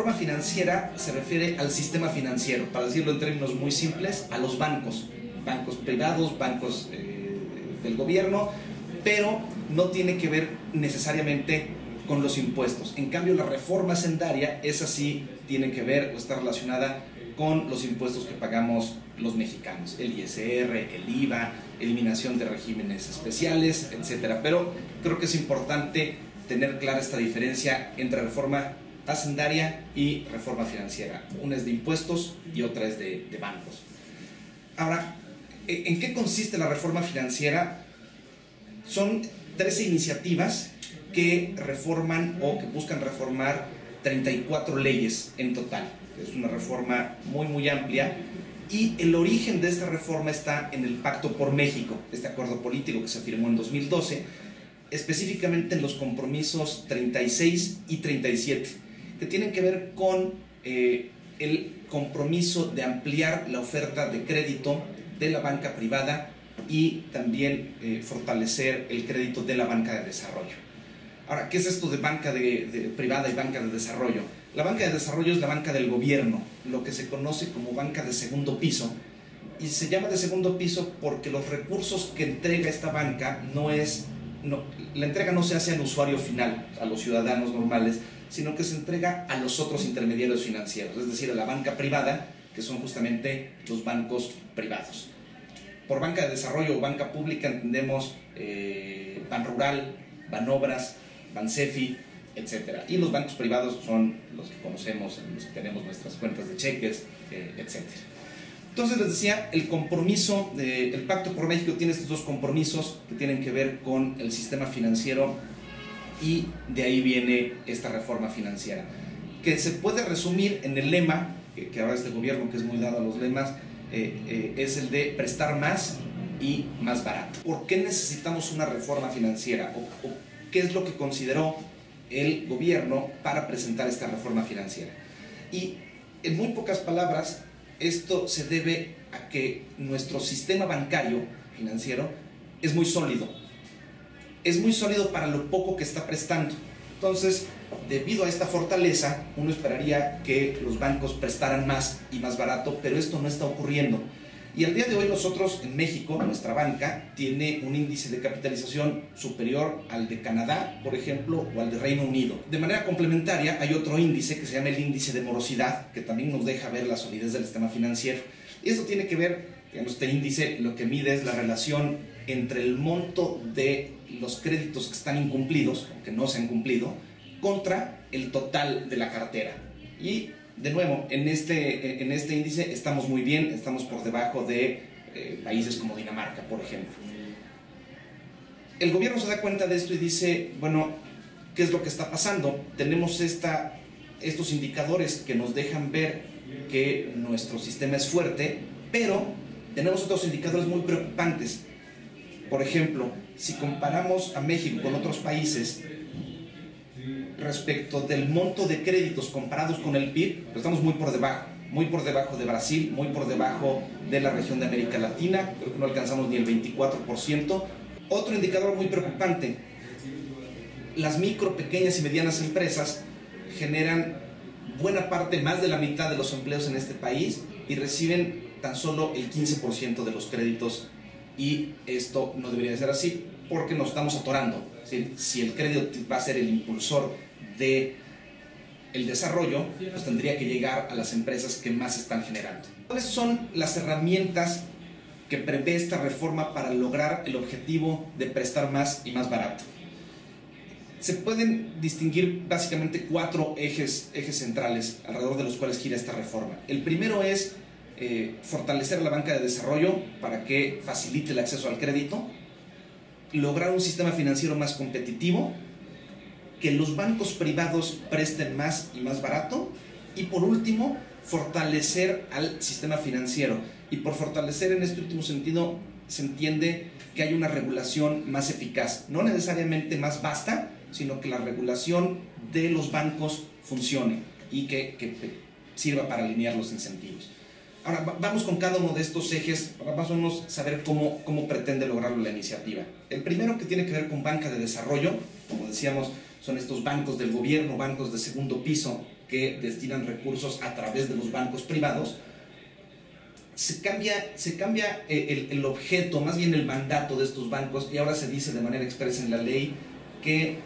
reforma financiera se refiere al sistema financiero, para decirlo en términos muy simples, a los bancos, bancos privados, bancos del gobierno, pero no tiene que ver necesariamente con los impuestos. En cambio, la reforma hacendaria, esa sí tiene que ver o está relacionada con los impuestos que pagamos los mexicanos, el ISR, el IVA, eliminación de regímenes especiales, etcétera. Pero creo que es importante tener clara esta diferencia entre reforma hacendaria y reforma financiera. Una es de impuestos y otra es de bancos. Ahora, ¿en qué consiste la reforma financiera? Son 13 iniciativas que reforman o que buscan reformar 34 leyes en total. Es una reforma muy amplia y el origen de esta reforma está en el Pacto por México, este acuerdo político que se firmó en 2012, específicamente en los compromisos 36 y 37, que tienen que ver con el compromiso de ampliar la oferta de crédito de la banca privada y también fortalecer el crédito de la banca de desarrollo. Ahora, ¿qué es esto de banca privada y banca de desarrollo? La banca de desarrollo es la banca del gobierno, lo que se conoce como banca de segundo piso, y se llama de segundo piso porque los recursos que entrega esta banca la entrega no se hace al usuario final, a los ciudadanos normales, sino que se entrega a los otros intermediarios financieros, es decir, a la banca privada, que son justamente los bancos privados. Por banca de desarrollo o banca pública entendemos Banrural, Banobras, Bansefi, etc. Y los bancos privados son los que conocemos, los que tenemos nuestras cuentas de cheques, etc. Entonces les decía, el Pacto por México tiene estos dos compromisos que tienen que ver con el sistema financiero y de ahí viene esta reforma financiera, que se puede resumir en el lema, que ahora este gobierno que es muy dado a los lemas, es el de prestar más y más barato. ¿Por qué necesitamos una reforma financiera? ¿O qué es lo que consideró el gobierno para presentar esta reforma financiera? Y en muy pocas palabras, esto se debe a que nuestro sistema bancario financiero es muy sólido. Es muy sólido para lo poco que está prestando. Entonces, debido a esta fortaleza, uno esperaría que los bancos prestaran más y más barato, pero esto no está ocurriendo. Y al día de hoy nosotros en México, nuestra banca, tiene un índice de capitalización superior al de Canadá, por ejemplo, o al de Reino Unido. De manera complementaria, hay otro índice que se llama el índice de morosidad, que también nos deja ver la solidez del sistema financiero. Y esto tiene que ver, digamos, este índice lo que mide es la relación entre el monto de los créditos que están incumplidos, o que no se han cumplido, contra el total de la cartera. Y de nuevo, en este índice estamos muy bien, estamos por debajo de países como Dinamarca, por ejemplo. El gobierno se da cuenta de esto y dice, bueno, ¿qué es lo que está pasando? Tenemos estos indicadores que nos dejan ver que nuestro sistema es fuerte, pero tenemos otros indicadores muy preocupantes. Por ejemplo, si comparamos a México con otros países, respecto del monto de créditos comparados con el PIB, pues estamos muy por debajo de Brasil, muy por debajo de la región de América Latina, creo que no alcanzamos ni el 24%. Otro indicador muy preocupante, las micro, pequeñas y medianas empresas generan buena parte, más de la mitad de los empleos en este país y reciben tan solo el 15% de los créditos, y esto no debería ser así porque nos estamos atorando. Si el crédito va a ser el impulsor del desarrollo, pues tendría que llegar a las empresas que más están generando. ¿Cuáles son las herramientas que prevé esta reforma para lograr el objetivo de prestar más y más barato? Se pueden distinguir básicamente 4 ejes centrales alrededor de los cuales gira esta reforma. El primero es fortalecer la banca de desarrollo para que facilite el acceso al crédito, lograr un sistema financiero más competitivo, que los bancos privados presten más y más barato, y por último, fortalecer al sistema financiero. Y por fortalecer en este último sentido se entiende que hay una regulación más eficaz, no necesariamente más vasta, sino que la regulación de los bancos funcione y que sirva para alinear los incentivos. Ahora, vamos con cada uno de estos ejes para más o menos saber cómo pretende lograrlo la iniciativa. El primero, que tiene que ver con banca de desarrollo, como decíamos, son estos bancos del gobierno, bancos de segundo piso, que destinan recursos a través de los bancos privados, se cambia el objeto, más bien el mandato de estos bancos, y ahora se dice de manera expresa en la ley que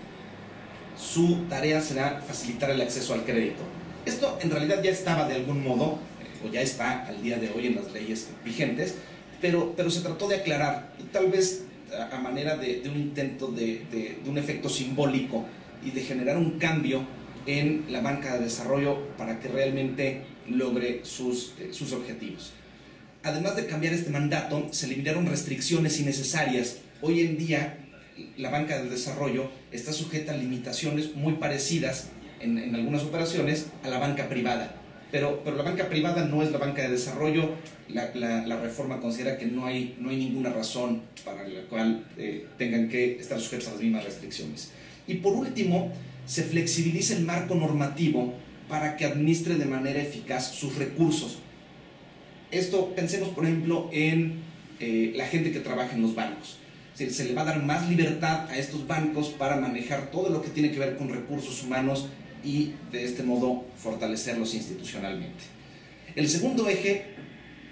su tarea será facilitar el acceso al crédito. Esto en realidad ya estaba de algún modo, o ya está al día de hoy en las leyes vigentes, pero se trató de aclarar, y tal vez a manera de un intento de un efecto simbólico y de generar un cambio en la banca de desarrollo para que realmente logre sus objetivos. Además de cambiar este mandato, se eliminaron restricciones innecesarias. Hoy en día, la banca de desarrollo está sujeta a limitaciones muy parecidas en algunas operaciones a la banca privada. Pero la banca privada no es la banca de desarrollo. La reforma considera que no hay ninguna razón para la cual tengan que estar sujetos a las mismas restricciones. Y por último, se flexibiliza el marco normativo para que administre de manera eficaz sus recursos. Esto, pensemos por ejemplo en la gente que trabaja en los bancos. Se le va a dar más libertad a estos bancos para manejar todo lo que tiene que ver con recursos humanos y de este modo fortalecerlos institucionalmente. El segundo eje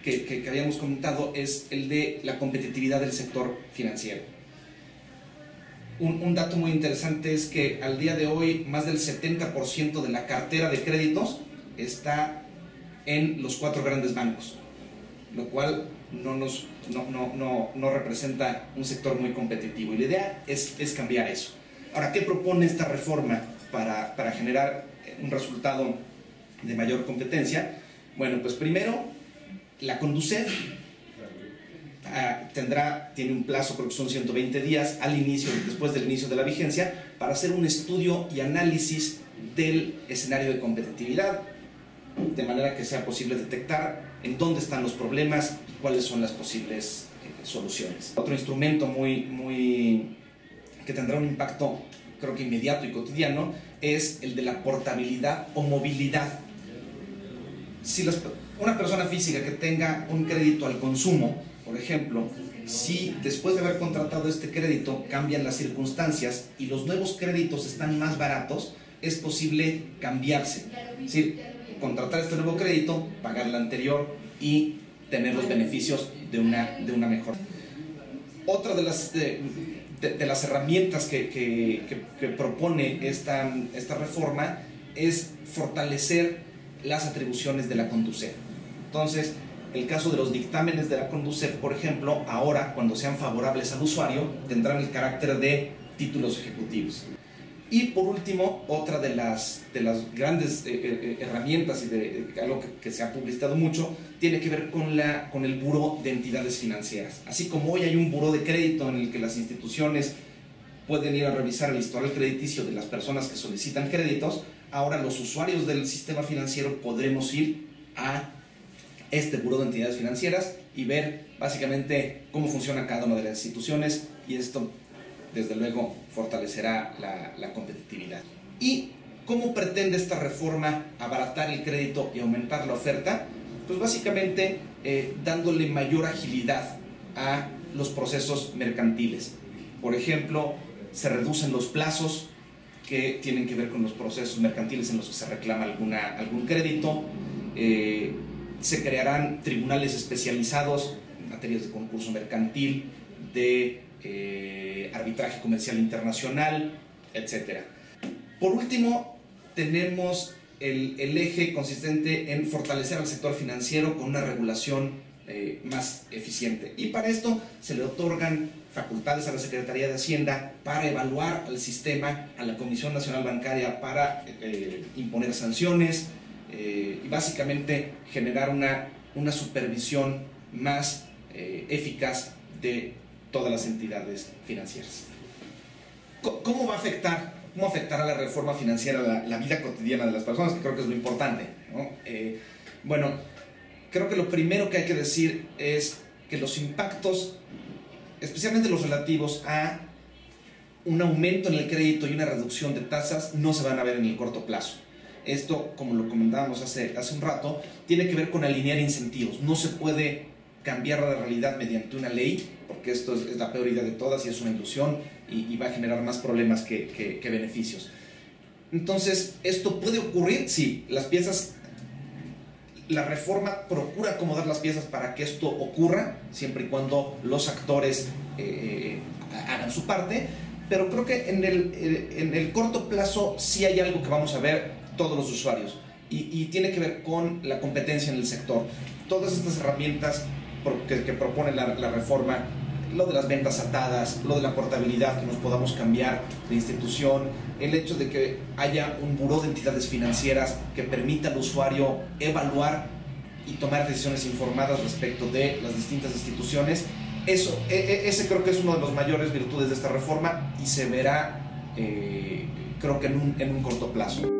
que habíamos comentado es el de la competitividad del sector financiero. Un dato muy interesante es que al día de hoy más del 70% de la cartera de créditos está en los 4 grandes bancos, lo cual no representa un sector muy competitivo, y la idea es cambiar eso. Ahora, ¿qué propone esta reforma para generar un resultado de mayor competencia? Bueno, pues primero, la Conducef tiene un plazo, creo que son 120 días después del inicio de la vigencia, para hacer un estudio y análisis del escenario de competitividad, de manera que sea posible detectar en dónde están los problemas y cuáles son las posibles soluciones. Otro instrumento que tendrá un impacto, creo que inmediato y cotidiano, es el de la portabilidad o movilidad. Si una persona física que tenga un crédito al consumo, por ejemplo, si después de haber contratado este crédito cambian las circunstancias y los nuevos créditos están más baratos, es posible cambiarse. Es decir, contratar este nuevo crédito, pagar el anterior y tener los beneficios de una mejor. Otra de las herramientas que propone esta reforma es fortalecer las atribuciones de la Conducef. Entonces, el caso de los dictámenes de la Conducef, por ejemplo, ahora, cuando sean favorables al usuario, tendrán el carácter de títulos ejecutivos. Y por último, otra de las grandes herramientas y de algo que se ha publicitado mucho, tiene que ver con el Buró de Entidades Financieras. Así como hoy hay un buró de crédito en el que las instituciones pueden ir a revisar el historial crediticio de las personas que solicitan créditos, ahora los usuarios del sistema financiero podremos ir a este Buró de Entidades Financieras y ver básicamente cómo funciona cada una de las instituciones, y esto desde luego fortalecerá la competitividad. ¿Y cómo pretende esta reforma abaratar el crédito y aumentar la oferta? Pues básicamente dándole mayor agilidad a los procesos mercantiles. Por ejemplo, se reducen los plazos que tienen que ver con los procesos mercantiles en los que se reclama algún crédito. Se crearán tribunales especializados en materias de concurso mercantil, de arbitraje comercial internacional, etc. Por último, tenemos el eje consistente en fortalecer al sector financiero con una regulación más eficiente. Y para esto se le otorgan facultades a la Secretaría de Hacienda para evaluar al sistema, a la Comisión Nacional Bancaria para imponer sanciones y básicamente generar una supervisión más eficaz de todas las entidades financieras. ¿Cómo afectará la reforma financiera la vida cotidiana de las personas? Que creo que es lo importante, ¿no? Bueno, creo que lo primero que hay que decir es que los impactos, especialmente los relativos a un aumento en el crédito y una reducción de tasas, no se van a ver en el corto plazo. Esto, como lo comentábamos hace un rato, tiene que ver con alinear incentivos. No se puede cambiar la realidad mediante una ley, porque esto es la peor idea de todas y es una ilusión y va a generar más problemas que beneficios. Entonces, ¿esto puede ocurrir? Sí, la reforma procura acomodar las piezas para que esto ocurra, siempre y cuando los actores hagan su parte, pero creo que en el corto plazo sí hay algo que vamos a ver todos los usuarios, y tiene que ver con la competencia en el sector. Todas estas herramientas que propone la reforma, lo de las ventas atadas, lo de la portabilidad, que nos podamos cambiar de institución, el hecho de que haya un buró de entidades financieras que permita al usuario evaluar y tomar decisiones informadas respecto de las distintas instituciones. Ese creo que es una de las mayores virtudes de esta reforma, y se verá, creo que en un corto plazo.